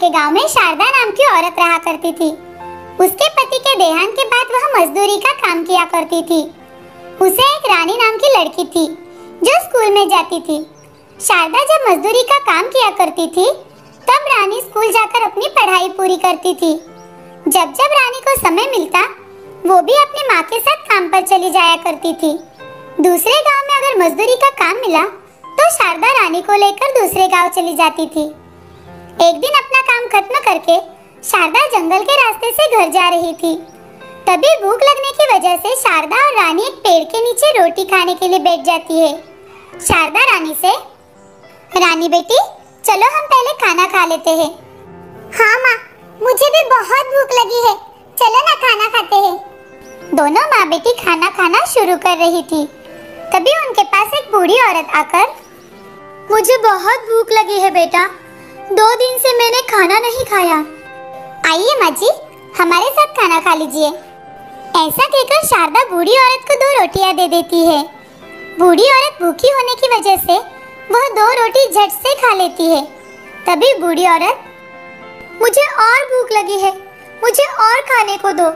के गांव में शारदा नाम की औरत रहा करती थी। उसके पति के देहांत के बाद वह मजदूरी का काम किया करती थी। उसे एक रानी नाम की लड़की थी जो स्कूल में जाती थी। शारदा जब मजदूरी का काम किया करती थी तब रानी स्कूल जाकर अपनी पढ़ाई पूरी करती थी। जब जब रानी को समय मिलता वो भी अपनी माँ के साथ काम पर चली जाया करती थी। दूसरे गांव में अगर मजदूरी का काम मिला तो शारदा रानी को लेकर दूसरे गांव चली जाती थी। एक दिन अपना काम खत्म करके शारदा जंगल के रास्ते से घर जा रही थी। तभी भूख लगने की वजह से शारदा और रानी एक पेड़ के नीचे रोटी खाने के लिए बैठ जाती है। शारदा रानी से, रानी बेटी चलो हम पहले खाना खा लेते हैं। हाँ माँ, मुझे भी बहुत भूख लगी है, चलो ना खाना खाते हैं। दोनों माँ बेटी खाना खाना शुरू कर रही थी। तभी उनके पास एक बूढ़ी औरत आकर, मुझे बहुत भूख लगी है बेटा, 2 दिन से मैंने खाना नहीं खाया। आइए माँ जी, हमारे साथ खाना खा लीजिए। ऐसा कहकर शारदा बूढ़ी औरत को 2 रोटियां दे देती है। बूढ़ी औरत भूखी होने की वजह से वह 2 रोटी झट से खा लेती है। तभी बूढ़ी औरत, मुझे और भूख लगी है, मुझे और खाने को दो।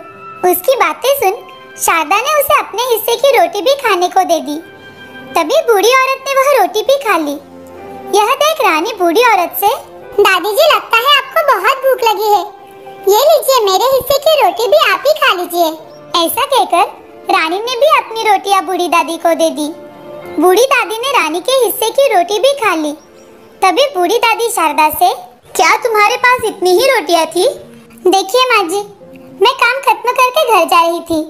उसकी बातें सुन शारदा ने उसे अपने हिस्से की रोटी भी खाने को दे दी। तभी बूढ़ी औरत ने वह रोटी भी खा ली। यह देख रानी बूढ़ी औरत से, दादी जी लगता है आपको बहुत भूख लगी है, ये लीजिए मेरे हिस्से की रोटी भी आप ही खा लीजिए। ऐसा कहकर रानी ने भी अपनी रोटियां बूढ़ी दादी को दे दी। बूढ़ी दादी ने रानी के हिस्से की रोटी भी खा ली। तभी बूढ़ी दादी शारदा से, क्या तुम्हारे पास इतनी ही रोटियां थी? देखिए माँ जी, मैं काम खत्म करके घर जा रही थी।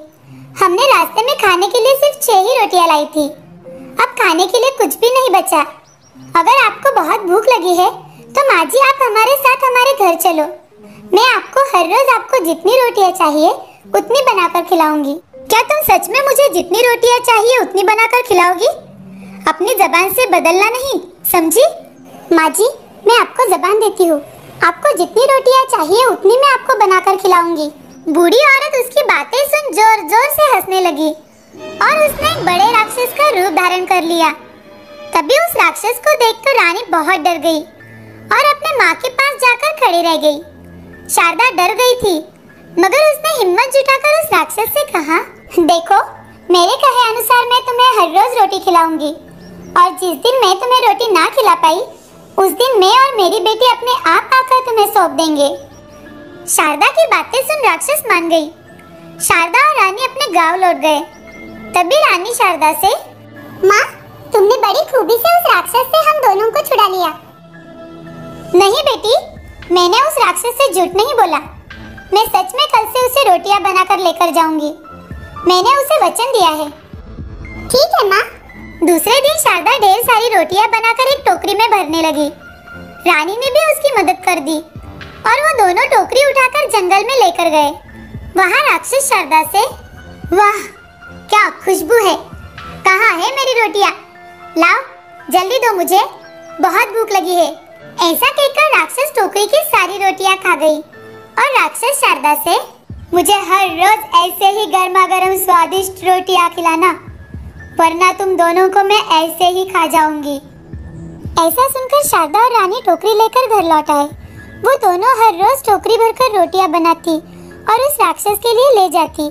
हमने रास्ते में खाने के लिए सिर्फ 6 ही रोटियां लाई थी। अब खाने के लिए कुछ भी नहीं बचा। अगर आपको बहुत भूख लगी है तो माँ जी आप हमारे साथ हमारे घर चलो। मैं आपको हर रोज आपको जितनी रोटियां चाहिए उतनी बनाकर खिलाऊंगी। क्या तुम सच में मुझे जितनी रोटियां चाहिए उतनी बनाकर खिलाओगी? अपनी जबान से बदलना नहीं, समझी? माँ जी मैं आपको जबान देती हूँ, आपको जितनी रोटियां चाहिए उतनी मैं आपको बनाकर खिलाऊंगी। बूढ़ी औरत उसकी बातें सुन जोर जोर से हंसने लगी और उसने एक बड़े राक्षस का रूप धारण कर लिया। तभी उस राक्षस को देखकर रानी बहुत डर गई और अपने माँ के पास जाकर खड़ी रह गई। शारदा डर गई थी मगर उसने हिम्मत जुटाकर उस राक्षस से कहा, देखो मेरे कहे अनुसार मैं तुम्हें हर रोज रोटी खिलाऊंगी और जिस दिन मैं तुम्हें रोटी ना खिला पाई उस दिन मैं और मेरी बेटी अपने आप आकर तुम्हें सौंप देंगे। शारदा की बातें सुन राक्षस मान गई। शारदा और रानी अपने गांव लौट गए। तभी रानी शारदा से, माँ तुमने बड़ी खूबी से उस राक्षस से हम दोनों को छुड़ा लिया। नहीं बेटी, मैंने उस राक्षस से झूठ नहीं बोला। मैं सच में कल से उसे रोटियां बनाकर लेकर जाऊंगी। मैंने उसे वचन दिया है। ठीक है माँ। दूसरे दिन शारदा ढेर सारी रोटियां बनाकर एक टोकरी में भरने लगी। रानी ने भी उसकी मदद कर दी और वो दोनों टोकरी उठाकर जंगल में लेकर गए। वहाँ राक्षस शारदा से, वाह क्या खुशबू है, कहाँ है मेरी रोटियां? लाओ जल्दी दो, मुझे बहुत भूख लगी है। ऐसा कहकर राक्षस टोकरी की सारी रोटियां खा गई और राक्षस शारदा से, मुझे हर रोज ऐसे ही गर्मा गर्म स्वादिष्ट रोटियां खिलाना, वरना तुम दोनों को मैं ऐसे ही खा जाऊंगी। ऐसा सुनकर शारदा और रानी टोकरी लेकर घर लौट आए। वो दोनों हर रोज टोकरी भरकर रोटियां बनाती और उस राक्षस के लिए ले जाती।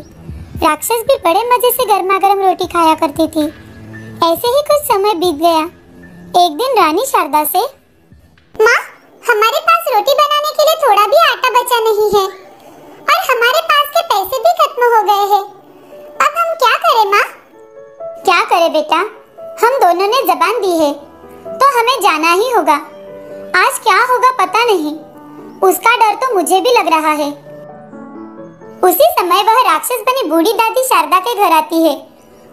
राक्षस भी बड़े मजे से गर्मा गर्म रोटी खाया करती थी। ऐसे ही कुछ समय बीत गया। एक दिन रानी शारदा से, माँ हमारे पास रोटी बनाने के लिए थोड़ा भी आटा बचा नहीं है और हमारे पास के पैसे भी खत्म हो गए हैं। अब हम क्या करें माँ? क्या करें बेटा, हम दोनों ने जबान दी है तो हमें जाना ही होगा। आज क्या होगा पता नहीं, उसका डर तो मुझे भी लग रहा है। उसी समय वह राक्षस बनी बूढ़ी दादी शारदा के घर आती है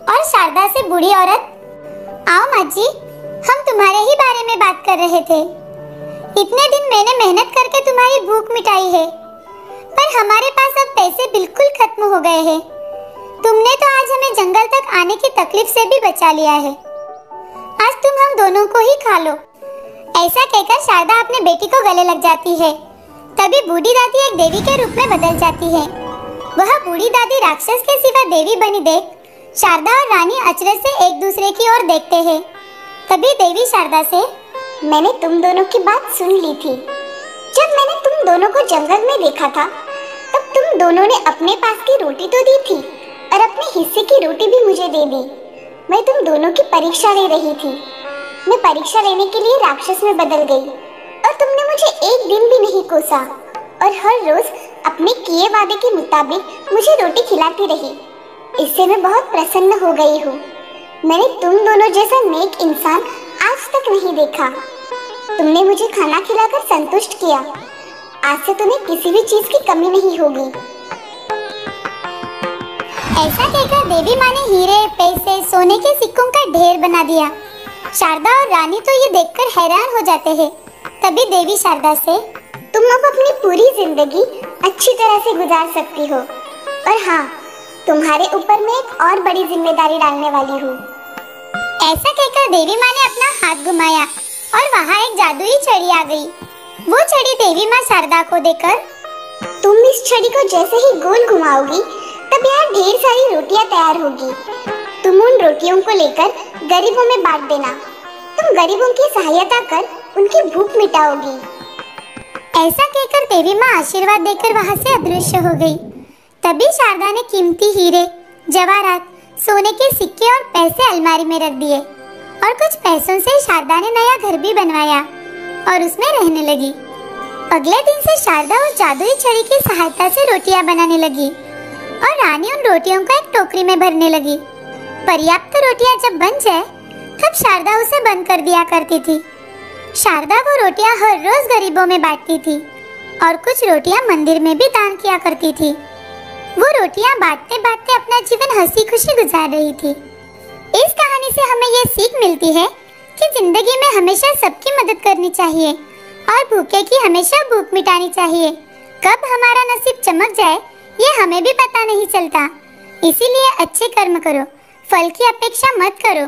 और शारदा से बूढ़ी औरत, आओ माँ जी, हम तुम्हारे ही बारे में बात कर रहे थे। इतने दिन मैंने मेहनत करके तुम्हारी भूख मिटाई है पर हमारे पास अब पैसे बिल्कुल खत्म हो गए हैं। तुमने तो आज हमें जंगल तक आने की तकलीफ से भी बचा लिया है। आज तुम हम दोनों को ही खा लो। ऐसा कहकर शारदा अपने बेटी को गले लग जाती है। तभी बूढ़ी दादी एक देवी के रूप में बदल जाती है। वह बूढ़ी दादी राक्षस के सिवा देवी बनी देख शारदा और रानी अचरज से एक दूसरे की ओर देखते हैं। तभी देवी शारदा से, मैंने तुम दोनों की बात सुन ली थी। जब मैंने तुम दोनों को जंगल में देखा था, तब तुम दोनों ने अपने पास की रोटी तो दी थी और अपने हिस्से की रोटी भी मुझे दे दी। मैं तुम दोनों की परीक्षा ले रही थी। मैं परीक्षा लेने के लिए राक्षस में बदल गई और तुमने मुझे एक दिन भी नहीं कोसा और हर रोज अपने किए वादे के मुताबिक मुझे रोटी खिलाती रही। इससे मैं बहुत प्रसन्न हो गई हूँ। मैंने तुम दोनों जैसा नेक इंसान आज तक नहीं देखा। तुमने मुझे खाना खिलाकर संतुष्ट किया। आज से तुम्हें किसी भी चीज की कमी नहीं होगी। ऐसा कहकर देवी माँ ने हीरे, पैसे, सोने के सिक्कों का ढेर बना दिया। शारदा और रानी तो ये देखकर हैरान हो जाते हैं। तभी देवी शारदा से, तुम अब अपनी पूरी जिंदगी अच्छी तरह से गुजार सकती हो और हाँ, तुम्हारे ऊपर मैं एक और बड़ी जिम्मेदारी डालने वाली हूँ। ऐसा कहकर देवी माँ ने अपना हाथ घुमाया और वहाँ एक जादुई छड़ी आ गई। वो छड़ी देवी माँ शारदा को देकर, तुम इस छड़ी को जैसे ही गोल घुमाओगी तब यहाँ ढेर सारी रोटियाँ तैयार होगी। तुम उन रोटियों को लेकर गरीबों में बांट देना। तुम गरीबों की सहायता कर उनकी भूख मिटाओगी। ऐसा कहकर देवी माँ आशीर्वाद देकर वहाँ से अदृश्य हो गई। तभी शारदा ने कीमती हीरे, जवाहरात, सोने के सिक्के और पैसे अलमारी में रख दिए और कुछ पैसों से शारदा ने नया घर भी बनवाया और उसमें रहने लगी। अगले दिन से शारदा उस जादुई छड़ी की सहायता से रोटियां बनाने लगी और रानी उन रोटियों को एक टोकरी में भरने लगी। पर्याप्त रोटियां जब बन जाए तब शारदा उसे बंद कर दिया करती थी। शारदा वो रोटियां हर रोज गरीबों में बांटती थी और कुछ रोटियां मंदिर में भी दान किया करती थी। वो रोटियां बांटते बांटते अपना जीवन हंसी खुशी गुजार रही थी। इस कहानी से हमें ये सीख मिलती है कि जिंदगी में हमेशा सबकी मदद करनी चाहिए और भूखे की हमेशा भूख मिटानी चाहिए। कब हमारा नसीब चमक जाए ये हमें भी पता नहीं चलता। इसीलिए अच्छे कर्म करो, फल की अपेक्षा मत करो।